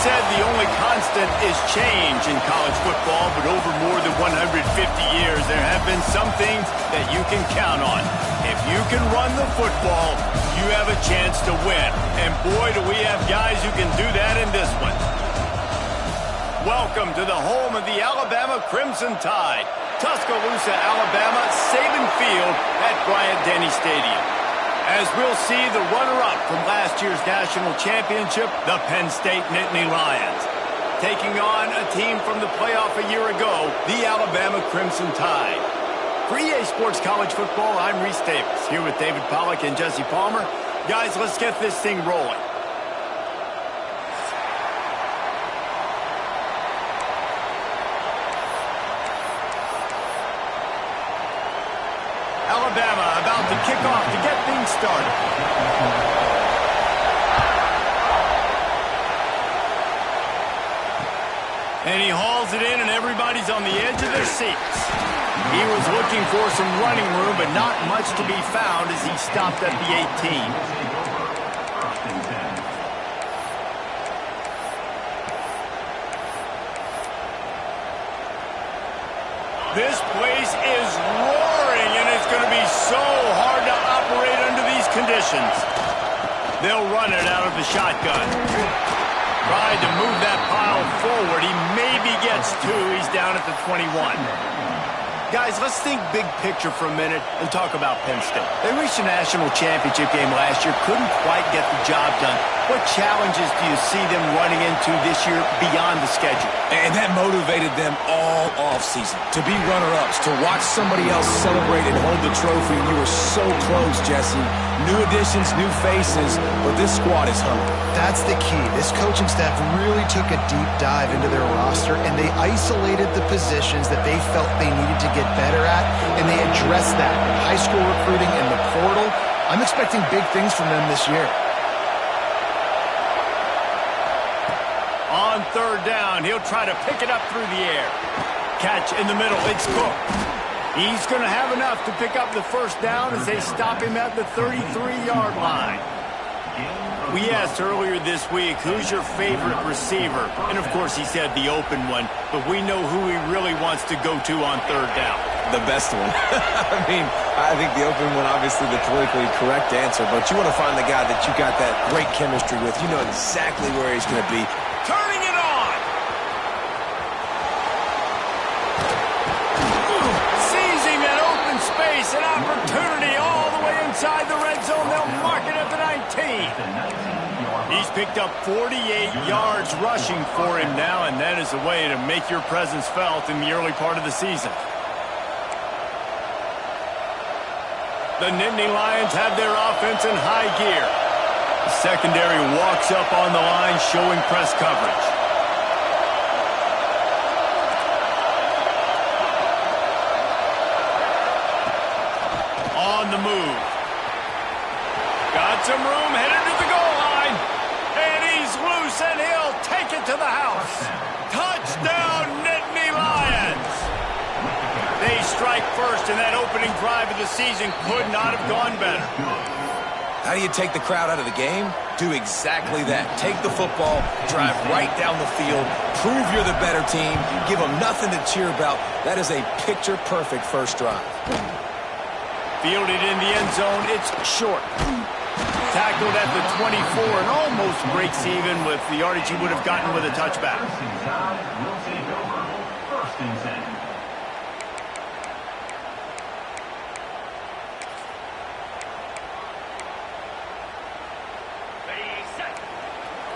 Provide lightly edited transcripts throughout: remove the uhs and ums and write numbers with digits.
said the only constant is change in college football, but over more than 150 years, there have been some things that you can count on. If you can run the football, you have a chance to win. And boy, do we have guys who can do that in this one. Welcome to the home of the Alabama Crimson Tide. Tuscaloosa, Alabama, Saban Field at Bryant-Denny Stadium. As we'll see the runner-up from last year's national championship, the Penn State Nittany Lions. Taking on a team from the playoff a year ago, the Alabama Crimson Tide. For EA Sports College Football, I'm Reese Davis, here with David Pollack and Jesse Palmer. Guys, let's get this thing rolling. Alabama about to kick off to get things started. And he hauls it in, and everybody's on the edge of their seats. He was looking for some running room, but not much to be found as he stopped at the 18. This place is roaring, and it's going to be so hard to operate under these conditions. They'll run it out of the shotgun. Tried to move that pile forward. He maybe gets two. He's down at the 21. Guys, let's think big picture for a minute and talk about Penn State. They reached a national championship game last year, couldn't quite get the job done. What challenges do you see them running into this year beyond the schedule? And that motivated them all offseason to be runner-ups, to watch somebody else celebrate and hold the trophy. You were so close, Jesse. New additions, new faces, but this squad is hungry. That's the key. This coaching staff really took a deep dive into their roster, and they isolated the positions that they felt they needed to get better at, and they addressed that in high school recruiting and the portal. I'm expecting big things from them this year. On third down, he'll try to pick it up through the air. Catch in the middle, it's Cook. He's going to have enough to pick up the first down as they stop him at the 33-yard line. We asked earlier this week, who's your favorite receiver? And, of course, he said the open one, but we know who he really wants to go to on third down. The best one. I think the open one, obviously the politically correct answer, but you want to find the guy that you got that great chemistry with. You know exactly where he's going to be. Turning it on! Seizing that open space, an opportunity all the way inside the red zone. They'll mark it at the 19. He's picked up 48 yards rushing for him now, and that is a way to make your presence felt in the early part of the season. The Nittany Lions have their offense in high gear. The secondary walks up on the line, showing press coverage. On the move. Got some room, headed to the goal line. And he's loose, and he'll take it to the house. Touchdown, Nittany Lions! They strike first, and that opening drive of the season could not have gone better. How do you take the crowd out of the game? Do exactly that. Take the football, drive right down the field, prove you're the better team, give them nothing to cheer about. That is a picture-perfect first drive. Fielded in the end zone, it's short. Tackled at the 24 and almost breaks even with the yardage he would have gotten with a touchback.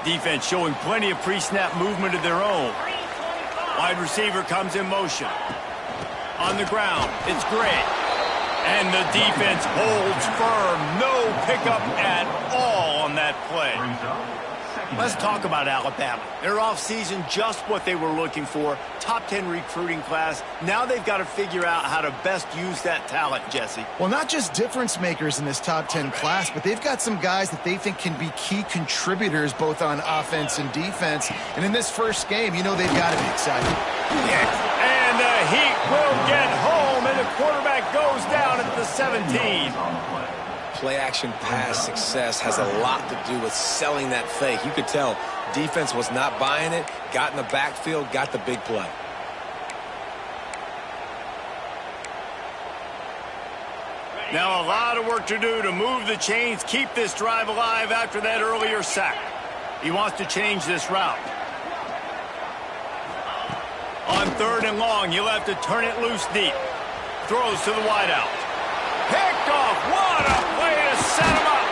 Defense showing plenty of pre-snap movement of their own. Wide receiver comes in motion. On the ground, it's Gray. And the defense holds firm. No pickup at all on that play. Let's talk about Alabama. Their offseason, just what they were looking for. Top 10 recruiting class. Now they've got to figure out how to best use that talent, Jesse. Well, not just difference makers in this top 10 class, but they've got some guys that they think can be key contributors both on offense and defense. And in this first game, you know they've got to be excited. And the Heat will get home, and the quarterback goes down at the 17. play-action pass success has a lot to do with selling that fake. You could tell defense was not buying it, got in the backfield, got the big play. Now a lot of work to do to move the chains, keep this drive alive after that earlier sack. He wants to change this route. On 3rd and long, he'll have to turn it loose deep. Throws to the wideout. Picked off. What a way to set him up.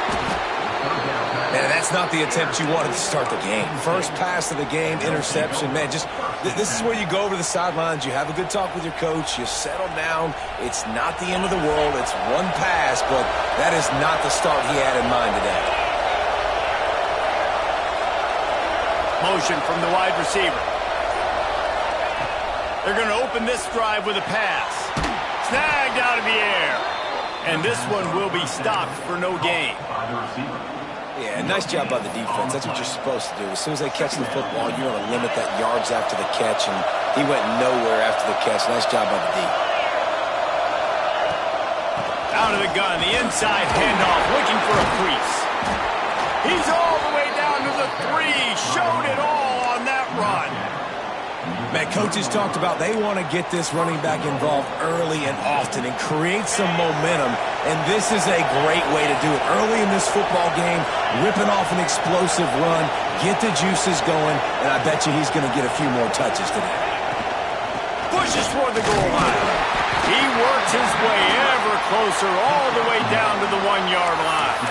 Man, that's not the attempt you wanted to start the game. First pass of the game, interception. Man, just this is where you go over the sidelines. You have a good talk with your coach. You settle down. It's not the end of the world. It's one pass, but that is not the start he had in mind today. Motion from the wide receiver. They're going to open this drive with a pass. Snagged out of the air. And this one will be stopped for no gain. Yeah, nice job by the defense. That's what you're supposed to do. As soon as they catch the football, you want to limit that yards after the catch, and he went nowhere after the catch. Nice job by the D. Out of the gun, the inside handoff, looking for a crease. He's all the way down to the 3. Showed it all on that run. Man, coaches talked about they want to get this running back involved early and often and create some momentum, and this is a great way to do it. Early in this football game, ripping off an explosive run, get the juices going, and I bet you he's going to get a few more touches today. Pushes toward the goal line. He works his way ever closer all the way down to the 1-yard line.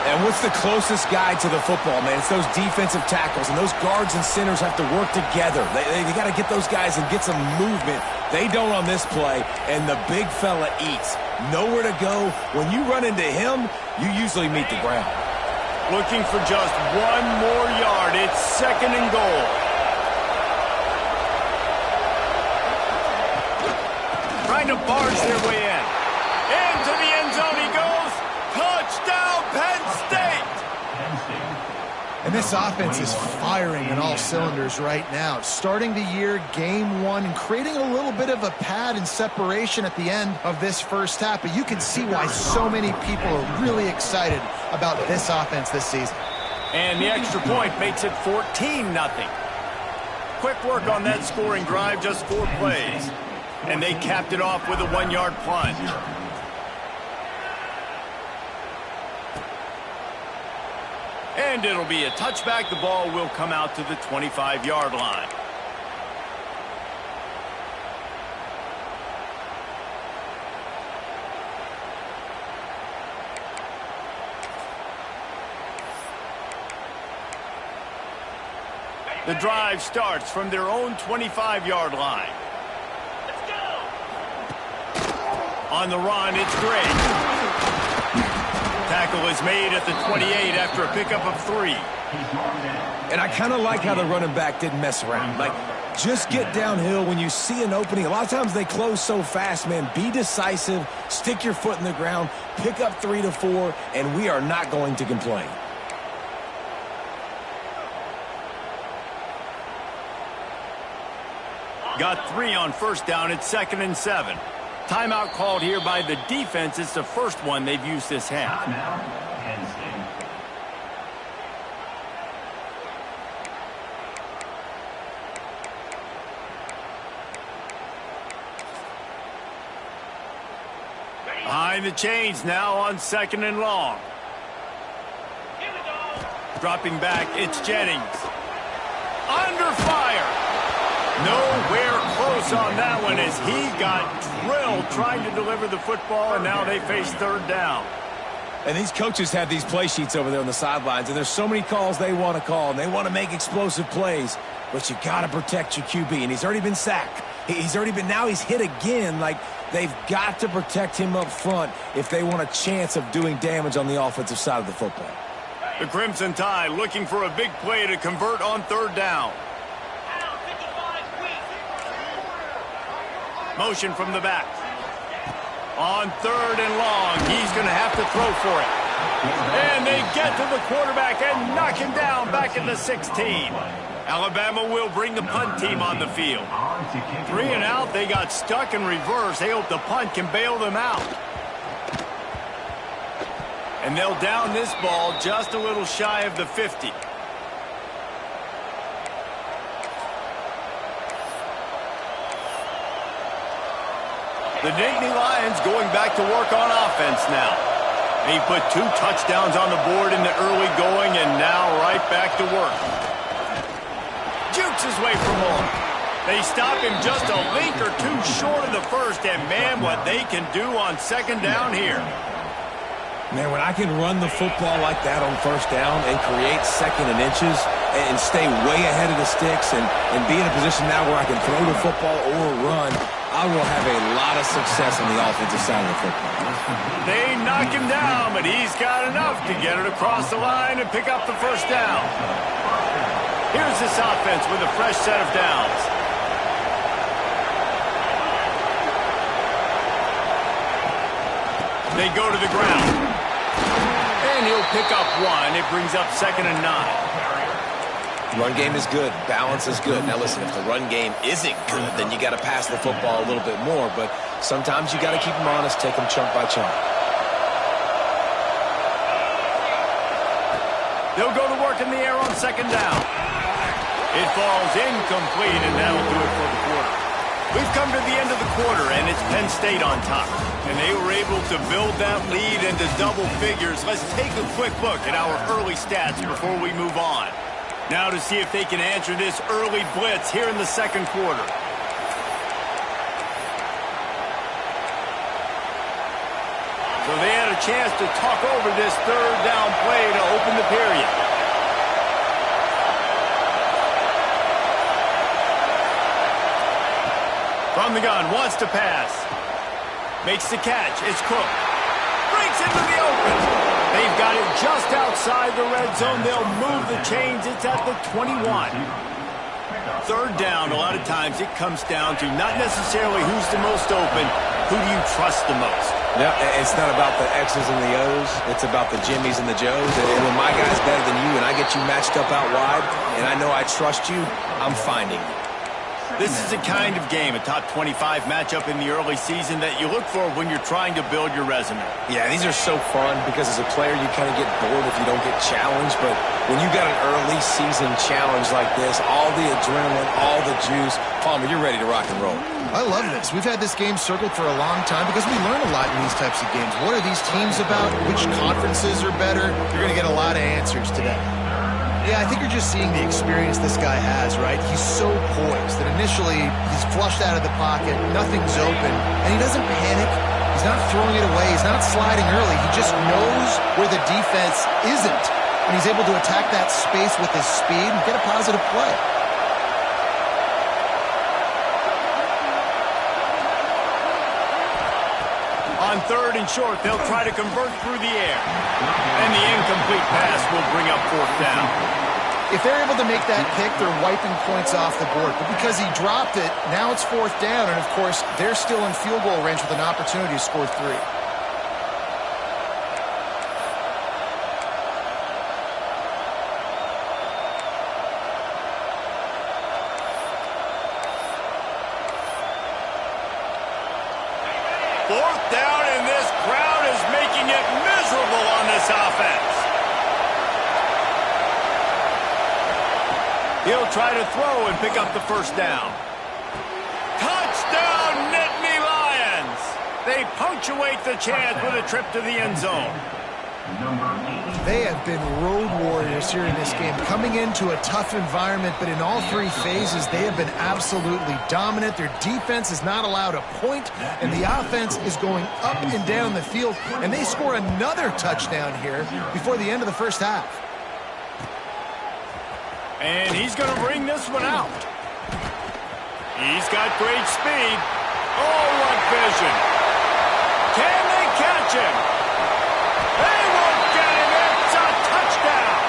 And what's the closest guy to the football, man? It's those defensive tackles, and those guards and centers have to work together. They got to get those guys and get some movement. They don't on this play, and the big fella eats. Nowhere to go. When you run into him, you usually meet the ground. Looking for just 1 more yard. It's 2nd and goal. Trying to barge their way in. Into the end zone he goes. Touchdown, Penn State! And this offense is firing on all cylinders right now. Starting the year, game 1, and creating a little bit of a pad and separation at the end of this first half. But you can see why so many people are really excited about this offense this season. And the extra point makes it 14-0. Quick work on that scoring drive, just 4 plays. And they capped it off with a 1-yard plunge. And it'll be a touchback. The ball will come out to the 25-yard line. The drive starts from their own 25-yard line. Let's go! On the run, it's Gray. Tackle is made at the 28 after a pickup of 3. And I kind of like how the running back didn't mess around. Like, just get downhill when you see an opening. A lot of times they close so fast, man. Be decisive, stick your foot in the ground, pick up 3 to 4, and we are not going to complain. Got 3 on first down. It's 2nd and 7. Timeout called here by the defense. It's the first one they've used this half. Behind the chains now on 2nd and long. Dropping back, it's Jennings. Under fire. Nowhere close on that one as he got drilled trying to deliver the football, and now they face 3rd down. And these coaches have these play sheets over there on the sidelines, and there's so many calls they want to call, and they want to make explosive plays, but you got to protect your QB, and he's already been sacked. Now he's hit again. Like, they've got to protect him up front if they want a chance of doing damage on the offensive side of the football. The Crimson Tide looking for a big play to convert on 3rd down. Motion from the back. On 3rd and long, he's going to have to throw for it. And they get to the quarterback and knock him down back at the 16. Alabama will bring the punt team on the field. 3 and out, they got stuck in reverse. They hope the punt can bail them out. And they'll down this ball just a little shy of the 50. The Nittany Lions going back to work on offense now. He put 2 touchdowns on the board in the early going and now right back to work. Jukes his way for more. They stop him just a link or 2 short of the first, and man, what they can do on second down here. Man, when I can run the football like that on first down and create second and inches and stay way ahead of the sticks and be in a position now where I can throw the football or run, I will have a lot of success on the offensive side of the football. They knock him down, but he's got enough to get it across the line and pick up the first down. Here's this offense with a fresh set of downs. They go to the ground. And he'll pick up 1. It brings up 2nd and 9. Run game is good. Balance is good. Now listen, if the run game isn't good, then you got to pass the football a little bit more. But sometimes you got to keep them honest, take them chunk by chunk. They'll go to work in the air on 2nd down. It falls incomplete, and that'll do it for the quarter. We've come to the end of the quarter, and it's Penn State on top. And they were able to build that lead into double figures. Let's take a quick look at our early stats before we move on. Now to see if they can answer this early blitz here in the second quarter. So they had a chance to talk over this 3rd down play to open the period. From the gun, wants to pass. Makes the catch. It's Cook. Breaks into the open. They've got it just outside the red zone. They'll move the chains. It's at the 21. 3rd down, a lot of times it comes down to not necessarily who's the most open, who do you trust the most? Yeah, it's not about the X's and the O's. It's about the Jimmies and the Joes. And when my guy's better than you and I get you matched up out wide and I know I trust you, I'm finding you. This is a kind of game, a top 25 matchup in the early season that you look for when you're trying to build your resume. Yeah, these are so fun because as a player you kind of get bored if you don't get challenged. But when you got an early season challenge like this, all the adrenaline, all the juice, Palmer, you're ready to rock and roll. I love this. We've had this game circled for a long time because we learn a lot in these types of games. What are these teams about? Which conferences are better? You're going to get a lot of answers today. Yeah, I think you're just seeing the experience this guy has, right? He's so poised that initially he's flushed out of the pocket, nothing's open, and he doesn't panic. He's not throwing it away. He's not sliding early. He just knows where the defense isn't, and he's able to attack that space with his speed and get a positive play. On 3rd and short, they'll try to convert through the air. And the incomplete pass will bring up 4th down. If they're able to make that pick, they're wiping points off the board. But because he dropped it, now it's 4th down. And, of course, they're still in field goal range with an opportunity to score 3. Fourth down, and this crowd is making it miserable on this offense. He'll try to throw and pick up the first down. Touchdown, Nittany Lions! They punctuate the chance with a trip to the end zone. They have been road warriors here in this game, coming into a tough environment, but in all 3 phases, they have been absolutely dominant. Their defense is not allowed a point, and the offense is going up and down the field, and they score another touchdown here before the end of the first half. And he's going to bring this one out. He's got great speed. Oh, what vision. Can they catch him? They won't get him. It's a touchdown.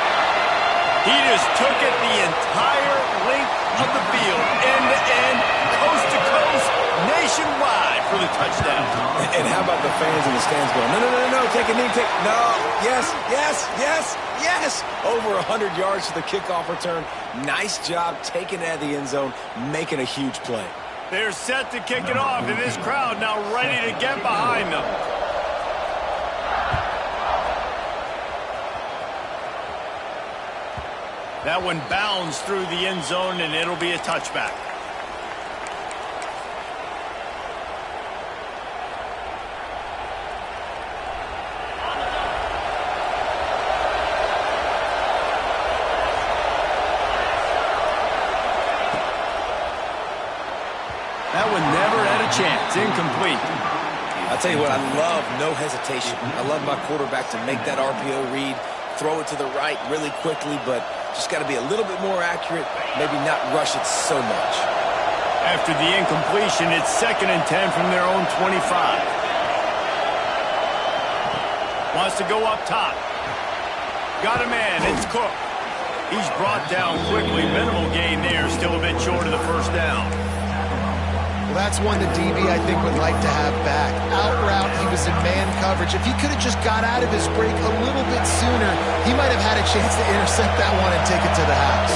He just took it the entire length of the field, end to end, coast to coast, nationwide for the touchdown. And how about the fans in the stands going, no, no, no, no, take a knee, no, yes, yes, yes, yes. Over 100 yards to the kickoff return. Nice job taking it out of the end zone, making a huge play. They're set to kick it off, and this crowd now ready to get behind them. That one bounds through the end zone, and it'll be a touchback. That one never had a chance. Incomplete. I'll tell you what, I love no hesitation. I love my quarterback to make that RPO read, throw it to the right really quickly, but just got to be a little bit more accurate, maybe not rush it so much. After the incompletion, it's 2nd and 10 from their own 25. Wants to go up top. Got a man. It's Cook. He's brought down quickly. Minimal gain there. Still a bit short of the first down. Well, that's one the DB, I think, would like to have back. Out route, he was in man coverage. If he could have just got out of his break a little bit sooner, he might have had a chance to intercept that one and take it to the house.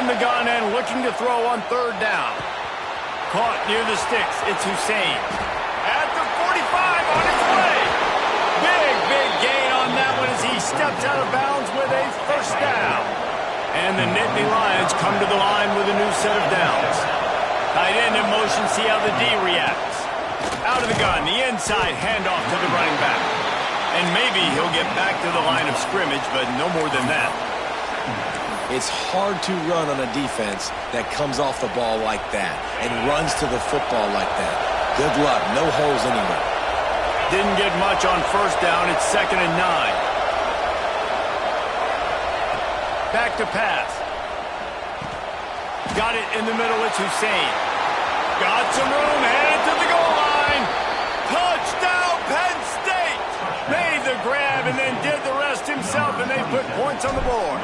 In the gun and looking to throw on 3rd down. Caught near the sticks. It's Hussein. At the 45 on its way. Big gain on that one as he steps out of bounds with a 1st down. And the Nittany Lions come to the line with a new set of downs. Tight end in motion, see how the D reacts. Out of the gun, the inside handoff to the running back. And maybe he'll get back to the line of scrimmage, but no more than that. It's hard to run on a defense that comes off the ball like that and runs to the football like that. Good luck, no holes anywhere. Didn't get much on 1st down. It's 2nd and 9. Back to pass. Got it in the middle. It's Hussein. Got some room. Headed to the goal line. Touchdown, Penn State. Made the grab and then did the rest himself, and they put points on the board.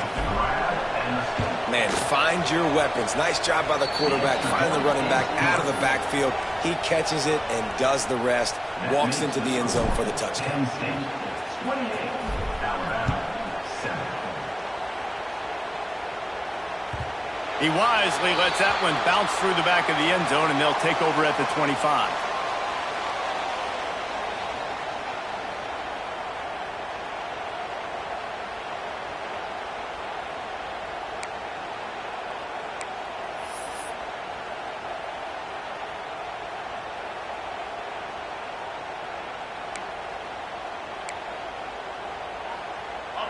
Man, find your weapons. Nice job by the quarterback. Find the running back out of the backfield. He catches it and does the rest. Walks into the end zone for the touchdown. He wisely lets that one bounce through the back of the end zone, and they'll take over at the 25.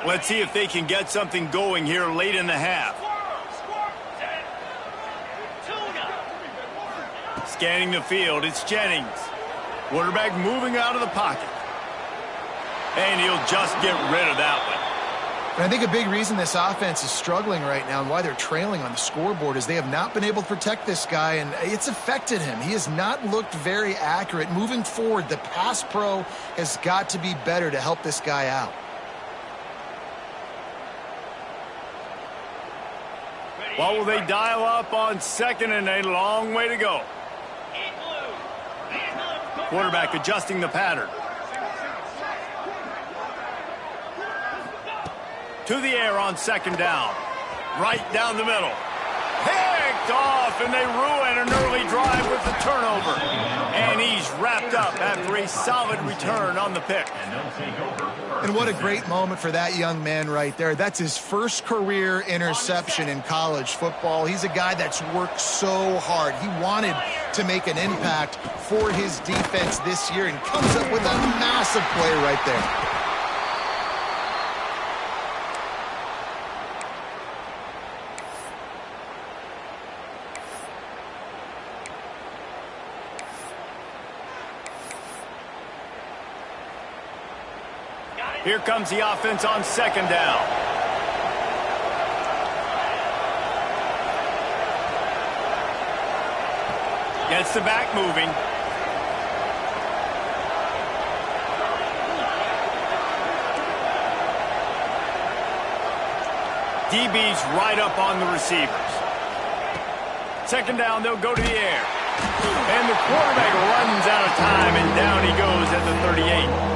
Let's see if they can get something going here late in the half. Scanning the field, it's Jennings. Quarterback moving out of the pocket. And he'll just get rid of that one. And I think a big reason this offense is struggling right now and why they're trailing on the scoreboard is they have not been able to protect this guy, and it's affected him. He has not looked very accurate. Moving forward, the pass pro has got to be better to help this guy out. What will they dial up on 2nd and a long way to go? Quarterback adjusting the pattern. To the air on 2nd down. Right down the middle. Picked off, and they ruin an early drive with the turnover. And he's wrapped up after a solid return on the pick. And what a great moment for that young man right there. That's his first career interception in college football. He's a guy that's worked so hard. He wanted to make an impact for his defense this year and comes up with a massive play right there. Here comes the offense on 2nd down. Gets the back moving. DB's right up on the receivers. 2nd down, they'll go to the air. And the quarterback runs out of time, and down he goes at the 38.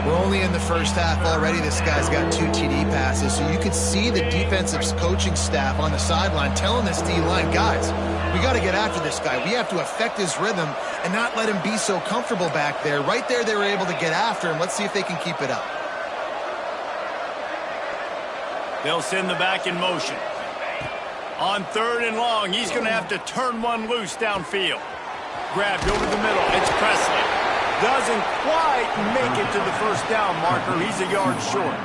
We're only in the first half already. This guy's got 2 TD passes, so you could see the defensive coaching staff on the sideline telling this D-line, guys, We got to get after this guy. We have to affect his rhythm and not let him be so comfortable back there. Right there, they were able to get after him. Let's see if they can keep it up. They'll send the back in motion. On 3rd and long, he's going to have to turn one loose downfield. Grabbed over the middle. It's Presley. Doesn't quite make it to the first down marker. He's a yard short.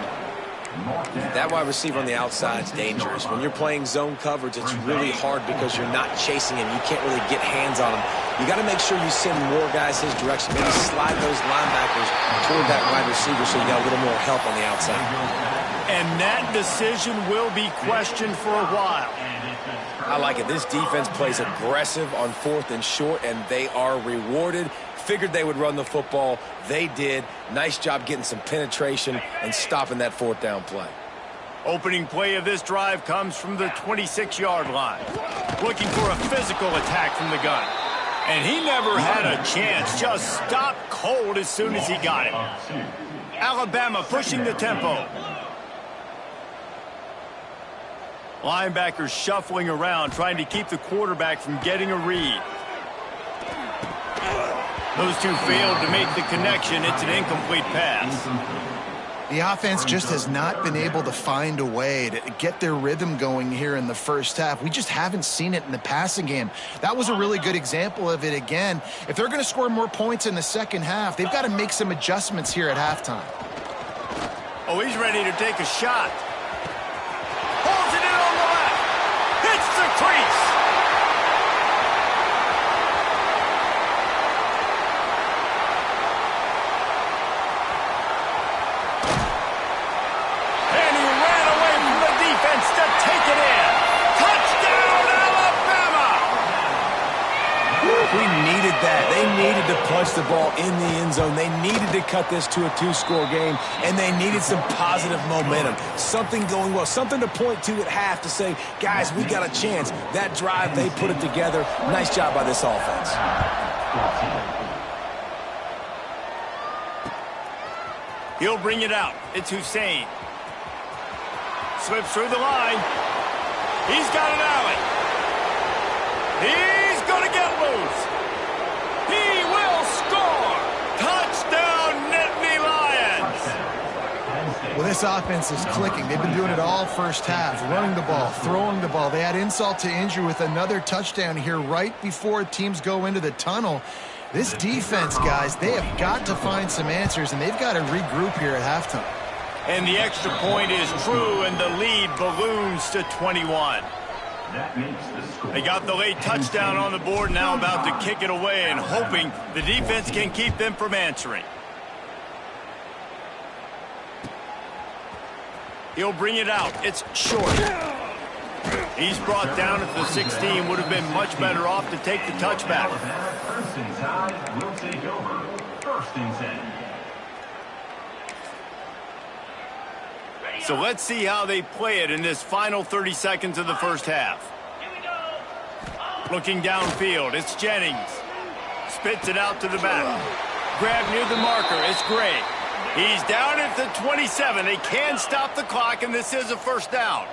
That wide receiver on the outside is dangerous. When you're playing zone coverage, it's really hard because you're not chasing him. You can't really get hands on him. You got to make sure you send more guys his direction. Maybe slide those linebackers toward that wide receiver so you got a little more help on the outside. And that decision will be questioned for a while. I like it. This defense plays aggressive on 4th and short, and they are rewarded. Figured they would run the football. They did. Nice job getting some penetration and stopping that 4th down play. Opening play of this drive comes from the 26-yard line. Looking for a physical attack from the gun. And he never had a chance. Just stopped cold as soon as he got it. Alabama pushing the tempo. Linebackers shuffling around, trying to keep the quarterback from getting a read. Those two failed to make the connection. It's an incomplete pass. The offense just has not been able to find a way to get their rhythm going here in the first half. We just haven't seen it in the passing game. That was a really good example of it again. If they're going to score more points in the second half, they've got to make some adjustments here at halftime. Oh, he's ready to take a shot. Holds it in on the left. Hits the crease. And he ran away from the defense to take it in. Touchdown, Alabama! We needed that. They needed to punch the ball in the end zone. They needed to cut this to a 2-score game, and they needed some positive momentum. Something going well, something to point to at half to say, guys, we got a chance. That drive, they put it together. Nice job by this offense. He'll bring it out. It's Hussein. Slips through the line. He's got an alley. He's going to get loose. He will score. Touchdown, Nittany Lions. Well, this offense is clicking. They've been doing it all first half, running the ball, throwing the ball. They had insult to injury with another touchdown here right before teams go into the tunnel. This defense, guys, they have got to find some answers, and they've got to regroup here at halftime. And the extra point is true, and the lead balloons to 21. They got the late touchdown on the board, now about to kick it away and hoping the defense can keep them from answering. He'll bring it out. It's short. He's brought down at the 16. Would have been much better off to take the touchback. First and 10 will take over. First and 10. So let's see how they play it in this final 30 seconds of the first half. Looking downfield, it's Jennings. Spits it out to the back. Grab near the marker, it's Gray. He's down at the 27. They can stop the clock, and this is a first down.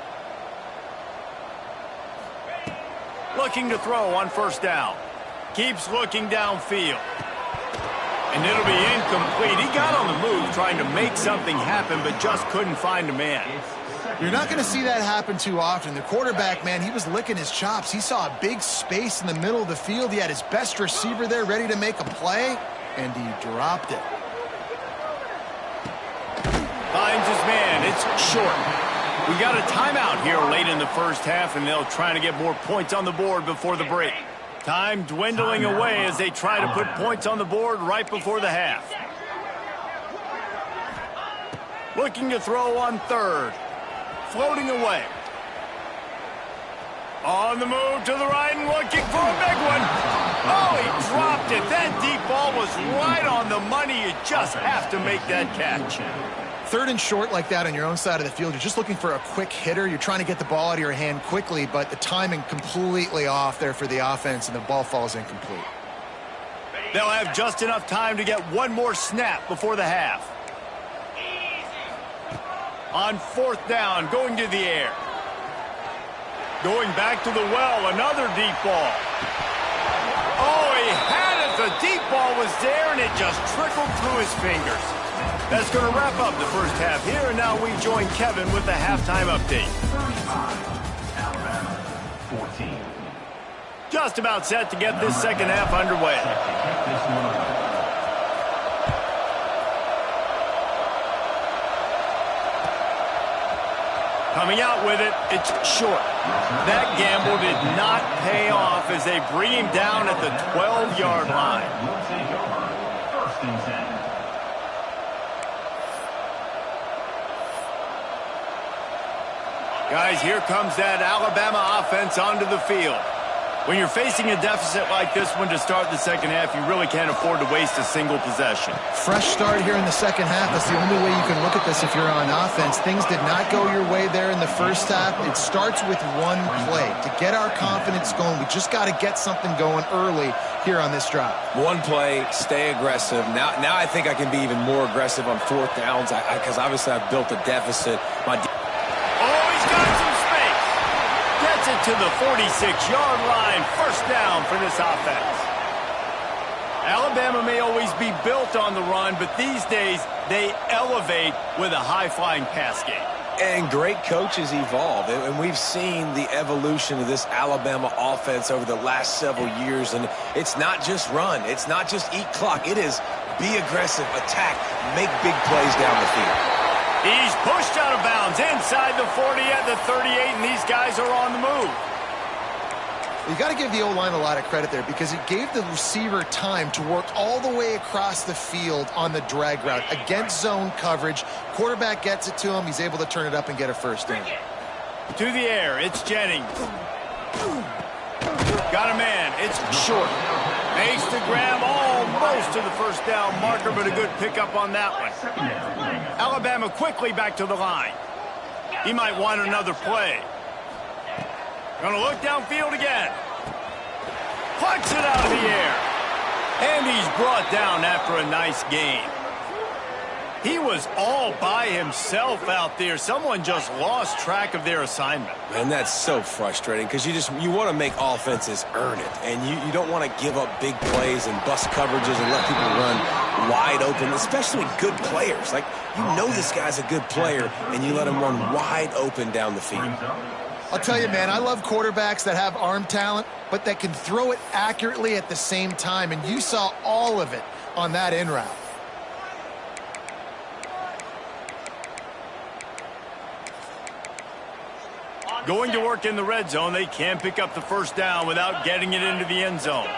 Looking to throw on first down. Keeps looking downfield. And it'll be incomplete. He got on the move trying to make something happen, but just couldn't find a man. You're not going to see that happen too often. The quarterback, man, he was licking his chops. He saw a big space in the middle of the field. He had his best receiver there ready to make a play, and he dropped it. Finds his man. It's short. We got a timeout here late in the first half, and they'll try to get more points on the board before the break. Time dwindling away as they try to put points on the board right before the half. Looking to throw on third. Floating away. On the move to the right and looking for a big one. Oh, he dropped it. That deep ball was right on the money. You just have to make that catch. Third and short like that on your own side of the field, you're just looking for a quick hitter. You're trying to get the ball out of your hand quickly, but the timing completely off there for the offense, and the ball falls incomplete. They'll have just enough time to get one more snap before the half. On fourth down, going to the air. Going back to the well, another deep ball. Oh, he had it. The deep ball was there, and it just trickled through his fingers. That's going to wrap up the first half here, and now we join Kevin with the halftime update. 35, Alabama, 14. Just about set to get this second half underway. Set to kick this one off. Coming out with it, it's short. That gamble did not pay off as they bring him down at the 12-yard line. Will take over. First and 10. Guys, here comes that Alabama offense onto the field. When you're facing a deficit like this one to start the second half, you really can't afford to waste a single possession. Fresh start here in the second half. That's the only way you can look at this if you're on offense. Things did not go your way there in the first half. It starts with one play. To get our confidence going, we just got to get something going early here on this drive. One play, stay aggressive. Now I think I can be even more aggressive on fourth downs because obviously I've built a deficit. He's got some space. Gets it to the 46-yard line. First down for this offense. Alabama may always be built on the run, but these days they elevate with a high-flying pass game. And great coaches evolve, and we've seen the evolution of this Alabama offense over the last several years, and it's not just run. It's not just eat clock. It is be aggressive, attack, make big plays down the field. He's pushed out of bounds inside the 40 at the 38, and these guys are on the move. You got to give the O-line a lot of credit there because it gave the receiver time to work all the way across the field on the drag route against zone coverage. Quarterback gets it to him. He's able to turn it up and get a first down. To the air, it's Jennings. Got a man. It's short. Makes the grab almost to the first down marker, but a good pickup on that one. Alabama quickly back to the line. He might want another play. Gonna look downfield again. Plucks it out of the air. And he's brought down after a nice gain. He was all by himself out there. Someone just lost track of their assignment. And that's so frustrating because you want to make offenses earn it. And you don't want to give up big plays and bust coverages and let people run wide open, especially good players. Like, you know this guy's a good player, and you let him run wide open down the field. I'll tell you, man, I love quarterbacks that have arm talent, but that can throw it accurately at the same time. And you saw all of it on that in route. Going to work in the red zone, they can pick up the first down without getting it into the end zone.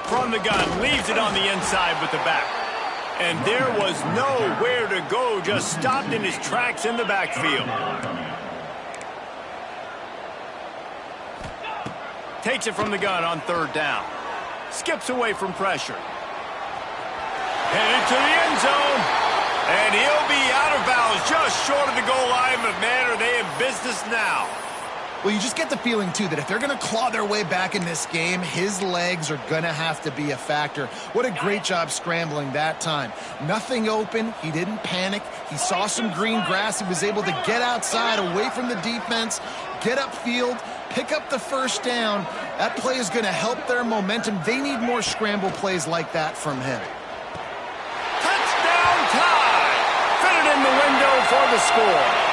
From the gun, leaves it on the inside with the back. And there was nowhere to go, just stopped in his tracks in the backfield. Takes it from the gun on third down. Skips away from pressure. Headed to the end zone. And he'll be out of bounds just short of the goal line, but man, are they in business now. Well, you just get the feeling, too, that if they're going to claw their way back in this game, his legs are going to have to be a factor. What a great job scrambling that time. Nothing open. He didn't panic. He saw some green grass. He was able to get outside, away from the defense, get upfield, pick up the first down. That play is going to help their momentum. They need more scramble plays like that from him. Touchdown time! Fitted in the window for the score.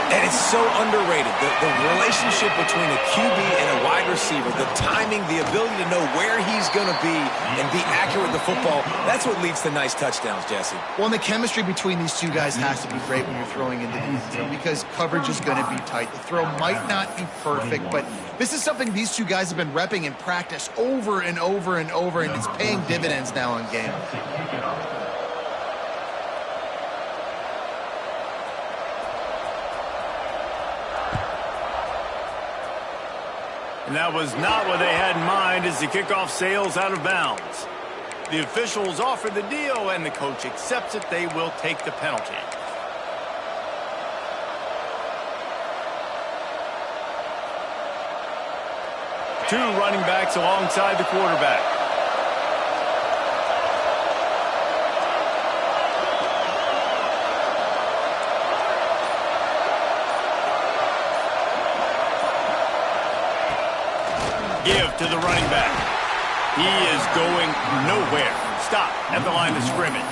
And it's so underrated, the relationship between a QB and a wide receiver, the timing, the ability to know where he's going to be and be accurate with the football, that's what leads to nice touchdowns, Jesse. Well, and the chemistry between these two guys has to be great when you're throwing into the end zone because coverage is going to be tight. The throw might not be perfect, but this is something these two guys have been repping in practice over and over and over, and it's paying dividends now in game. And that was not what they had in mind as the kickoff sails out of bounds. The officials offer the deal, and the coach accepts it. They will take the penalty. Two running backs alongside the quarterback. to the running back. He is going nowhere. Stop at the line of scrimmage.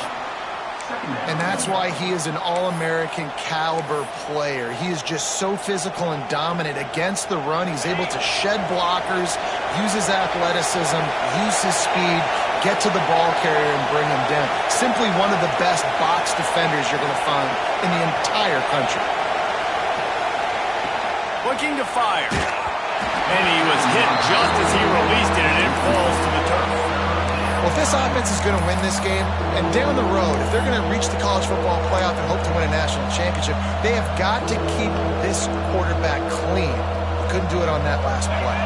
And that's why he is an All-American caliber player. He is just so physical and dominant against the run. He's able to shed blockers, use his athleticism, use his speed, get to the ball carrier and bring him down. Simply one of the best box defenders you're going to find in the entire country. Looking to fire. And he was hit just as he released it, and it falls to the turf. Well, if this offense is going to win this game, and down the road, if they're going to reach the college football playoff and hope to win a national championship, they have got to keep this quarterback clean. Couldn't do it on that last play.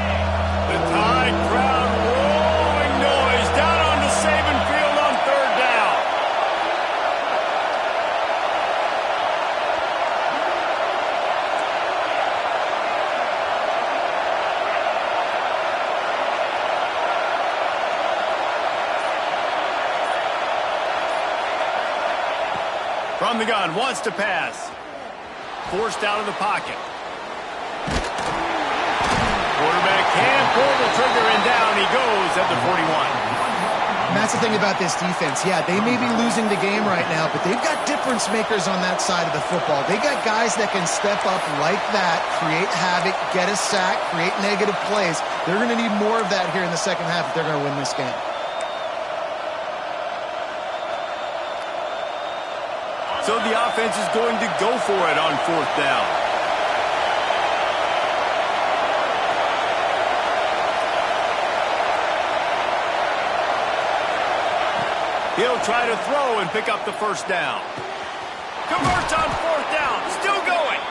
The Tide crowd rolling noise down onto Saban Field on third down. From the gun, wants to pass. Forced out of the pocket. Quarterback can pull the trigger, and down he goes at the 41. And that's the thing about this defense. Yeah, they may be losing the game right now, but they've got difference makers on that side of the football. They got guys that can step up like that, create havoc, get a sack, create negative plays. They're going to need more of that here in the second half if they're going to win this game. So the offense is going to go for it on fourth down. He'll try to throw and pick up the first down. Converts on fourth down. Still going.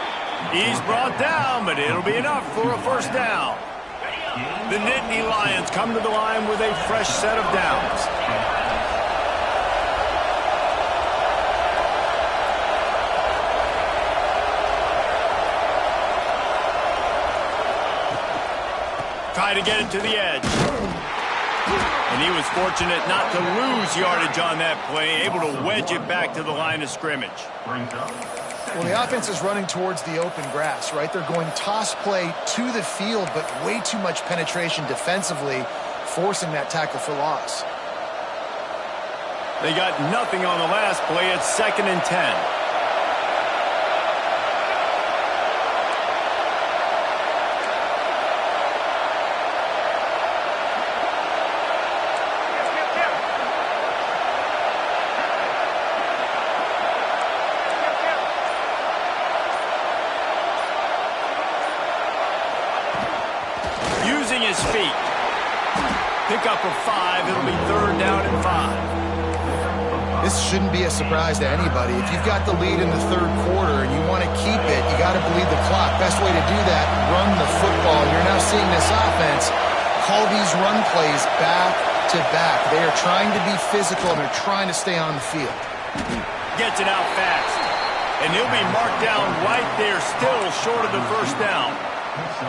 He's brought down, but it'll be enough for a first down. The Nittany Lions come to the line with a fresh set of downs. Try to get it to the edge. And he was fortunate not to lose yardage on that play, able to wedge it back to the line of scrimmage. Well, the offense is running towards the open grass, right? They're going toss play to the field, but way too much penetration defensively, forcing that tackle for loss. They got nothing on the last play. It's 2nd and 10. His feet. Pick up of 5. It'll be 3rd down and 5. This shouldn't be a surprise to anybody. If you've got the lead in the third quarter and you want to keep it, you got to bleed the clock. Best way to do that, run the football. You're now seeing this offense call these run plays back to back. They are trying to be physical and they're trying to stay on the field. Gets it out fast. And he'll be marked down right there, still short of the first down.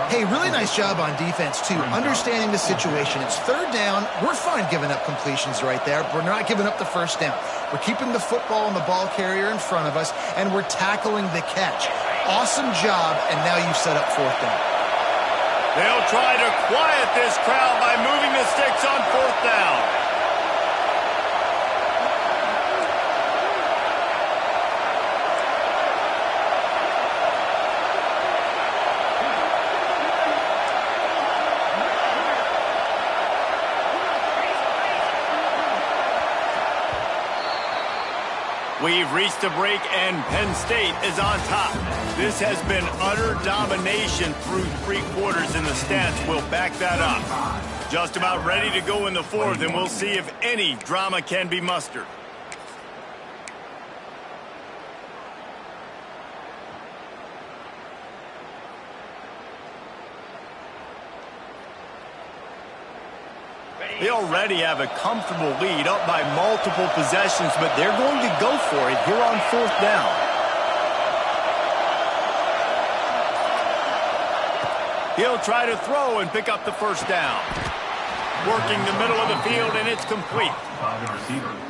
Hey, really nice job on defense, too, understanding the situation. It's 3rd down. We're fine giving up completions right there. We're not giving up the first down. We're keeping the football and the ball carrier in front of us, and we're tackling the catch. Awesome job, and now you've set up 4th down. They'll try to quiet this crowd by moving the sticks on 4th down. We've reached a break, and Penn State is on top. This has been utter domination through 3 quarters, and the stats will back that up. Just about ready to go in the 4th, and we'll see if any drama can be mustered. They already have a comfortable lead, up by multiple possessions, but they're going to go for it here on 4th down. He'll try to throw and pick up the first down. Working the middle of the field, and it's complete.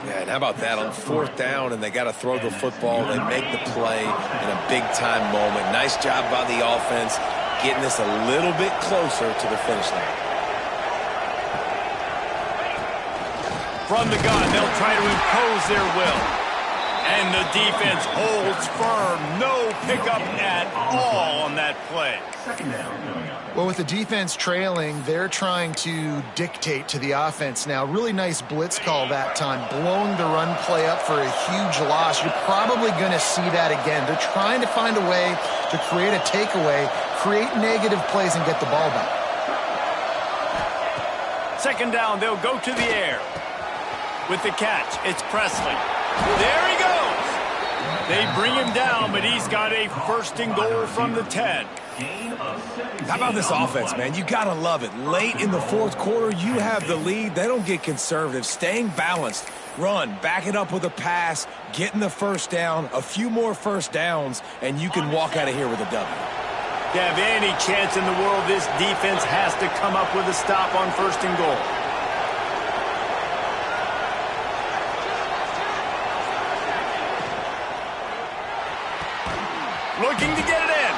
Yeah, and how about that on 4th down, and they got to throw the football. They make the play in a big-time moment. Nice job by the offense, getting this a little bit closer to the finish line. From the gun, they'll try to impose their will. And the defense holds firm. No pickup at all on that play. Second down. Well, with the defense trailing, they're trying to dictate to the offense now. Really nice blitz call that time, blowing the run play up for a huge loss. You're probably going to see that again. They're trying to find a way to create a takeaway, create negative plays, and get the ball back. Second down, they'll go to the air. With the catch, it's Presley. There he goes. They bring him down, but he's got a first and goal from the 10. How about this offense, man? You got to love it. Late in the fourth quarter, you have the lead. They don't get conservative. Staying balanced. Run, back it up with a pass, getting the first down, a few more first downs, and you can walk out of here with a W. To have any chance in the world, this defense has to come up with a stop on first and goal. Looking to get it in.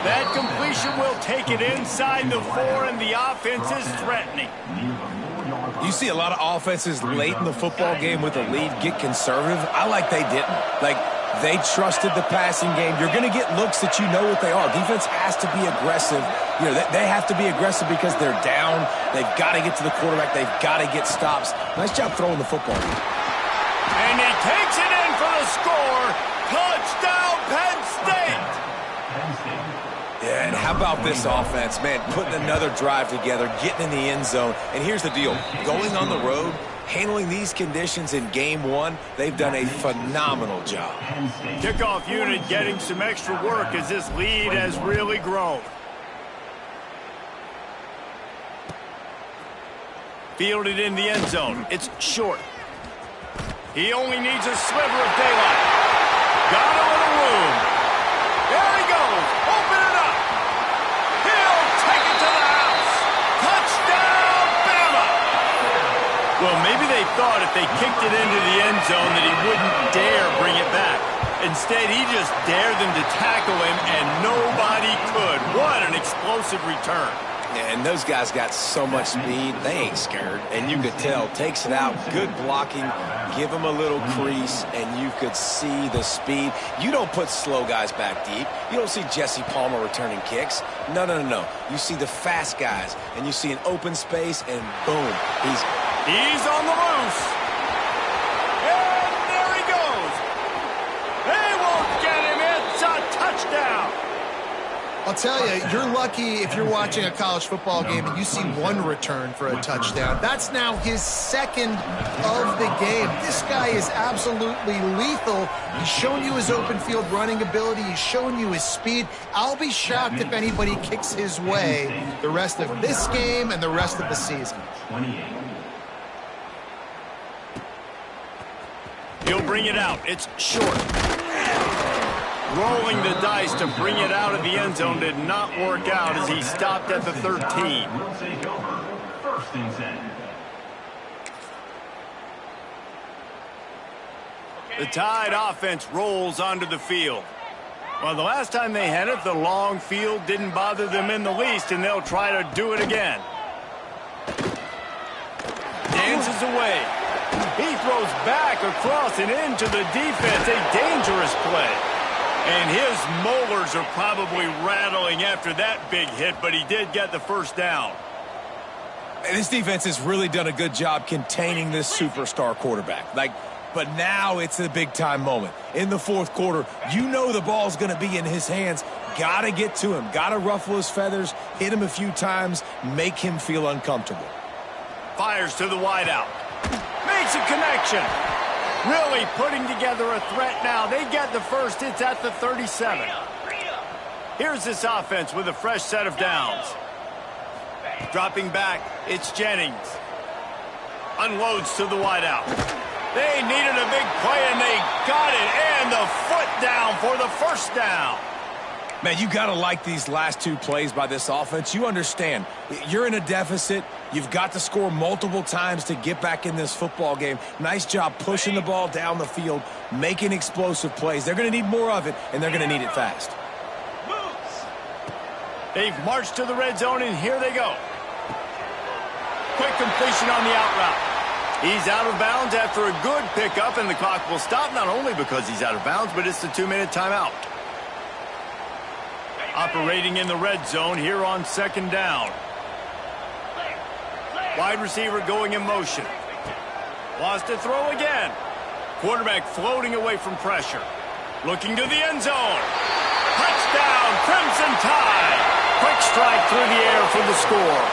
That completion will take it inside the 4, and the offense is threatening. You see a lot of offenses late in the football game with a lead get conservative. I like they didn't. Like, they trusted the passing game. You're going to get looks that you know what they are. Defense has to be aggressive. You know, they have to be aggressive because they're down. They've got to get to the quarterback. They've got to get stops. Nice job throwing the football. And he takes it in for the score. Touchdown, Penn State! Yeah, and how about this offense, man, putting another drive together, getting in the end zone. And here's the deal. Going on the road, handling these conditions in game one, they've done a phenomenal job. Kickoff unit getting some extra work as this lead has really grown. Fielded in the end zone. It's short. He only needs a sliver of daylight. Got a little room. There he goes. Open it up. He'll take it to the house. Touchdown, Bama. Well, maybe they thought if they kicked it into the end zone that he wouldn't dare bring it back. Instead, he just dared them to tackle him, and nobody could. What an explosive return. And those guys got so much speed, they ain't scared. And you could tell, takes it out, good blocking, give them a little crease, and you could see the speed. You don't put slow guys back deep. You don't see Jesse Palmer returning kicks. No, no, no, no. You see the fast guys, and you see an open space, and boom, he's on the loose. And there he goes. They won't get him. It's a touchdown. I'll tell you, you're lucky if you're watching a college football game and you see one return for a touchdown. That's now his second of the game. This guy is absolutely lethal. He's shown you his open field running ability. He's shown you his speed. I'll be shocked if anybody kicks his way the rest of this game and the rest of the season. He'll bring it out. It's short. Rolling the dice to bring it out of the end zone did not work out as he stopped at the 13. Will take over. First and 10. The Tide offense rolls onto the field. Well, the last time they had it, the long field didn't bother them in the least, and they'll try to do it again. Dances away. He throws back across and into the defense. A dangerous play. And his molars are probably rattling after that big hit, but he did get the first down. And this defense has really done a good job containing this superstar quarterback. But now it's a big-time moment. In the fourth quarter, you know the ball's going to be in his hands. Got to get to him. Got to ruffle his feathers, hit him a few times, make him feel uncomfortable. Fires to the wideout. Makes a connection. Really putting together a threat now. They get the first. It's at the 37. Here's this offense with a fresh set of downs. Dropping back, it's Jennings. Unloads to the wideout. They needed a big play, and they got it. And the foot down for the first down. Man, you got to like these last two plays by this offense. You understand, you're in a deficit. You've got to score multiple times to get back in this football game. Nice job pushing the ball down the field, making explosive plays. They're going to need more of it, and they're going to need it fast. They've marched to the red zone, and here they go. Quick completion on the out route. He's out of bounds after a good pickup, and the clock will stop not only because he's out of bounds, but it's the 2-minute timeout. Operating in the red zone here on second down. Wide receiver going in motion. Wants to throw again. Quarterback floating away from pressure. Looking to the end zone. Touchdown, Crimson Tide. Quick strike through the air for the score.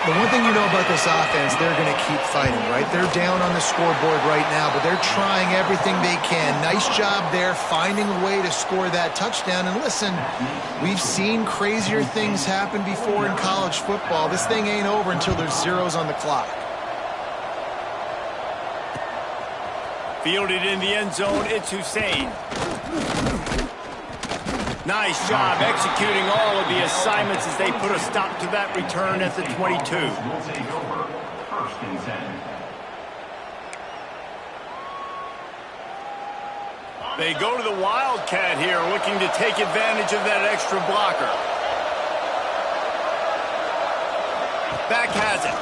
The one thing you know about this offense, they're going to keep fighting, right? They're down on the scoreboard right now, but they're trying everything they can. Nice job there, finding a way to score that touchdown. And listen, we've seen crazier things happen before in college football. This thing ain't over until there's zeros on the clock. Fielded in the end zone, it's Hussein. Nice job executing all of the assignments as they put a stop to that return at the 22. Will take over. First and 10. They go to the Wildcat here, looking to take advantage of that extra blocker. Back has it.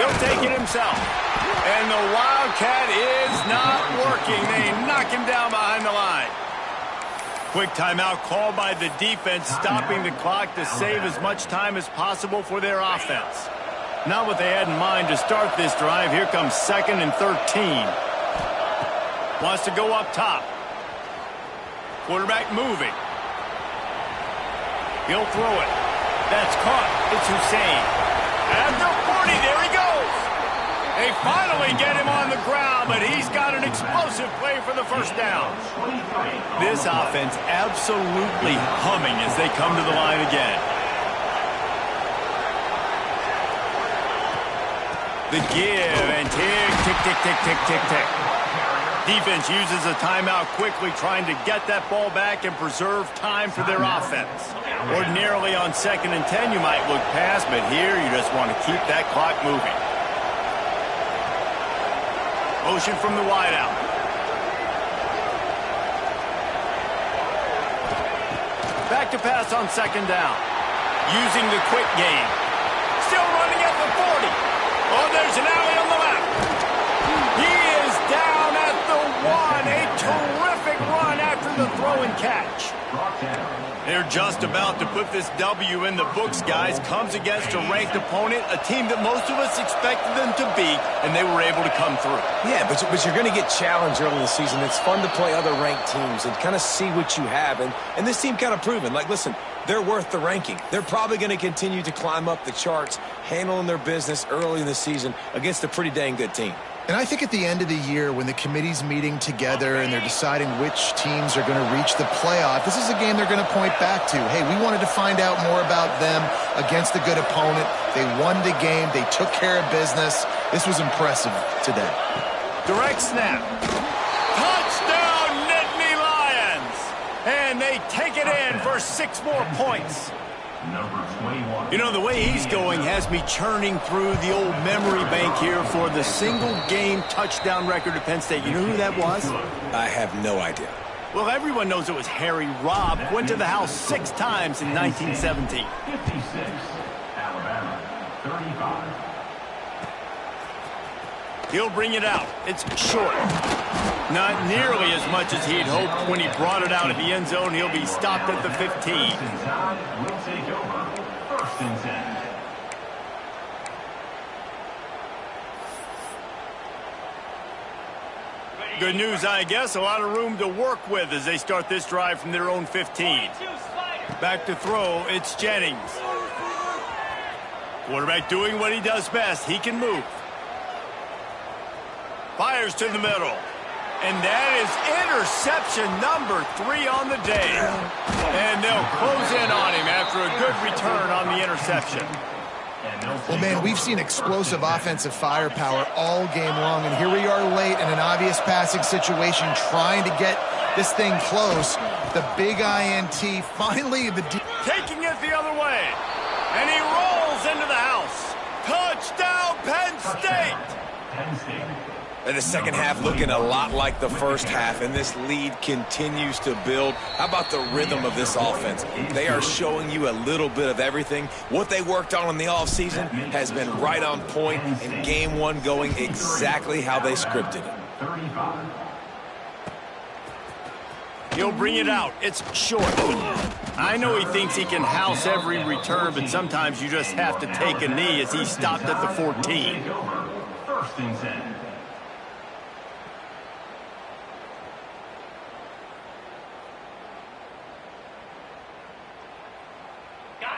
He'll take it himself. And the Wildcat is not working. They knock him down behind the line. Quick timeout called by the defense, stopping the clock to save as much time as possible for their offense. Not what they had in mind to start this drive. Here comes 2nd and 13. Wants to go up top. Quarterback moving. He'll throw it. That's caught. It's Hussein. At the 40, there he goes. They finally get him on the ground, but he's got an explosive play for the first down. This offense absolutely humming as they come to the line again. The give and tick, tick, tick, tick, tick, tick, tick. Defense uses a timeout quickly, trying to get that ball back and preserve time for their offense. Ordinarily on 2nd and 10, you might look past, but here you just want to keep that clock moving. Motion from the wideout. Back to pass on 2nd down. Using the quick game. Still running at the 40. Oh, there's an alley on the left. He is down at the 1. A terrific run after the throw and catch. They're just about to put this W in the books, guys. Comes against a ranked opponent, a team that most of us expected them to beat, and they were able to come through. Yeah, but you're going to get challenged early in the season. It's fun to play other ranked teams and kind of see what you have. And this team kind of proven, like, listen, they're worth the ranking. They're probably going to continue to climb up the charts, handling their business early in the season against a pretty dang good team. And I think at the end of the year, when the committee's meeting together and they're deciding which teams are going to reach the playoff, this is a game they're going to point back to. Hey, we wanted to find out more about them against a good opponent. They won the game. They took care of business. This was impressive today. Direct snap. Touchdown, Nittany Lions! And they take it in for 6 more points. Number 21. You know, the way he's going has me churning through the old memory bank here for the single-game touchdown record at Penn State. You know who that was? I have no idea. Well, everyone knows it was Harry Robb. Went to the house 6 times in 1917. 56. Alabama. 35. He'll bring it out. It's short. Not nearly as much as he'd hoped when he brought it out of the end zone. He'll be stopped at the 15. Will take over. First and 10. Good news, I guess. A lot of room to work with as they start this drive from their own 15. Back to throw. It's Jennings. Quarterback doing what he does best. He can move. Fires to the middle. And that is interception number 3 on the day. And they'll close in on him after a good return on the interception. Well, man, we've seen explosive offensive firepower all game long, and here we are late in an obvious passing situation trying to get this thing close. The big INT, finally taking it the other way. And he rolls into the house. Touchdown, Penn State! Penn State. And the second half looking a lot like the first half, and this lead continues to build. How about the rhythm of this offense? They are showing you a little bit of everything. What they worked on in the offseason has been right on point, and game one going exactly how they scripted it. 35. He'll bring it out. It's short. I know he thinks he can house every return, but sometimes you just have to take a knee as he stopped at the 14. First and 10.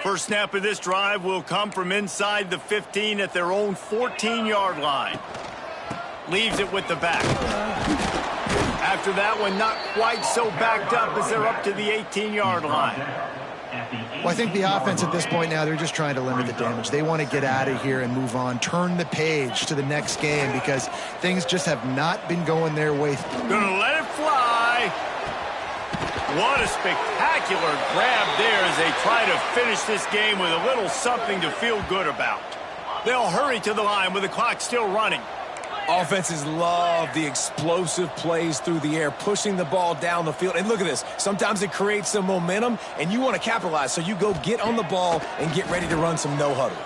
First snap of this drive will come from inside the 15 at their own 14-yard line. Leaves it with the back. After that one, not quite so backed up as they're up to the 18-yard line. Well, I think the offense at this point now, they're just trying to limit the damage. They want to get out of here and move on, turn the page to the next game because things just have not been going their way. Gonna let it fly. What a spectacular grab there as they try to finish this game with a little something to feel good about. They'll hurry to the line with the clock still running. Offenses love the explosive plays through the air, pushing the ball down the field. And look at this. Sometimes it creates some momentum, and you want to capitalize. So you go get on the ball and get ready to run some no-huddle.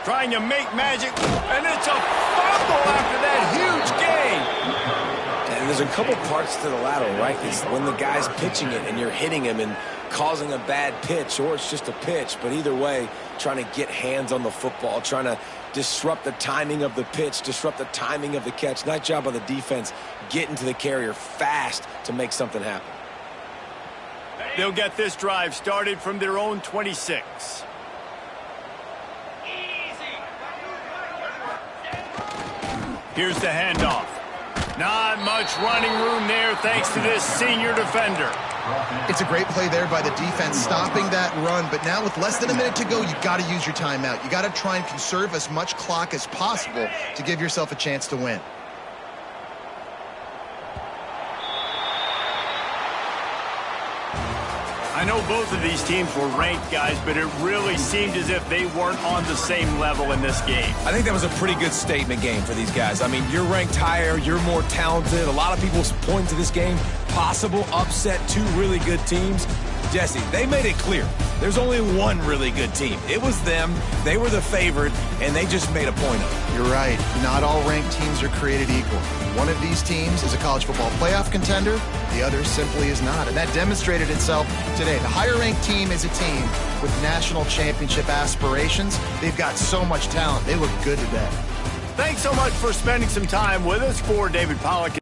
Trying to make magic, and it's a fumble after that huge gain. And there's a couple parts to the lateral, right? It's when the guy's pitching it and you're hitting him and causing a bad pitch, or it's just a pitch. But either way, trying to get hands on the football, trying to disrupt the timing of the pitch, disrupt the timing of the catch. Nice job on the defense getting to the carrier fast to make something happen. They'll get this drive started from their own 26. Here's the handoff. Not much running room there thanks to this senior defender. It's a great play there by the defense, stopping that run. But now with less than a minute to go, you got to use your timeout. You got to try and conserve as much clock as possible to give yourself a chance to win. I know both of these teams were ranked, guys, but it really seemed as if they weren't on the same level in this game. I think that was a pretty good statement game for these guys. I mean, you're ranked higher, you're more talented. A lot of people point to this game, possible upset, two really good teams. Jesse, they made it clear. There's only one really good team. It was them. They were the favorite, and they just made a point of it. You're right. Not all ranked teams are created equal. One of these teams is a college football playoff contender. The other simply is not. And that demonstrated itself today. The higher-ranked team is a team with national championship aspirations. They've got so much talent. They look good today. Thanks so much for spending some time with us. For David Pollack.